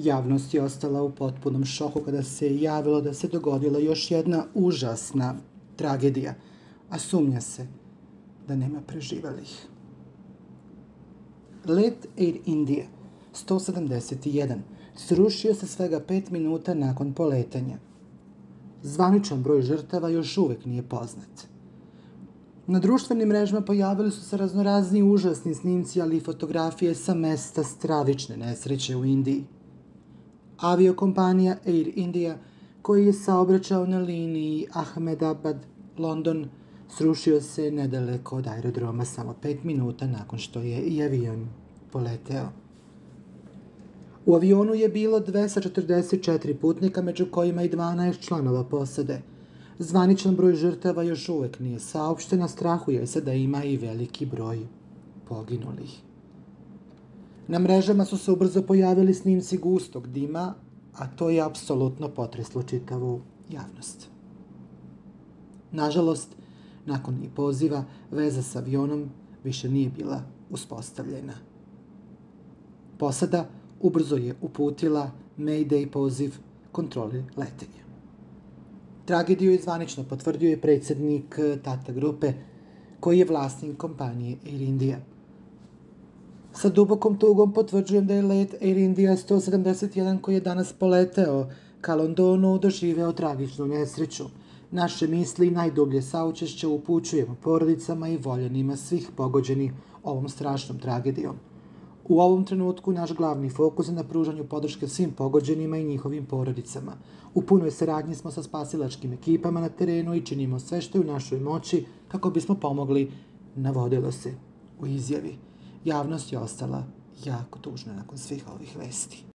Javnost je ostala u potpunom šoku kada se javilo da se dogodila još jedna užasna tragedija, a sumnja se da nema preživelih. Let Air India 171 srušio se svega 5 minuta nakon poletanja. Zvaničan broj žrtava još uvek nije poznat. Na društvenim mrežama pojavili su se raznorazni užasni snimci, ali i fotografije sa mesta stravične nesreće u Indiji. Aviokompanija Air India, koji je saobraćao na liniji Ahmedabad-London, srušio se nedaleko od aerodroma samo 5 minuta nakon što je i avion poleteo. U avionu je bilo 244 putnika, među kojima i 12 članova posade. Zvaničan broj žrtava još uvek nije saopšten, a strahuje se da ima i veliki broj poginulih. Na mrežama su se ubrzo pojavili snimci gustog dima, a to je apsolutno potreslo čitavu javnost. Nažalost, nakon i poziva, veza s avionom više nije bila uspostavljena. Posada ubrzo je uputila Mayday poziv kontroli letenja. Tragediju je zvanično potvrdio i predsjednik Tata grupe, koji je vlasnik kompanije Air India. Sa dubokom tugom potvrđujem da je let Air India 171 koji je danas poleteo ka Londonu doživeo tragičnu nesreću. Naše misli i najdublje saučešće upućujemo porodicama i voljenima svih pogođenih ovom strašnom tragedijom. U ovom trenutku naš glavni fokus je na pružanju podrške svim pogođenima i njihovim porodicama. U punoj saradnji smo sa spasilačkim ekipama na terenu i činimo sve što je u našoj moći kako bismo pomogli, navodilo se u izjavi. Javnost je ostala jako tužna nakon svih ovih vesti.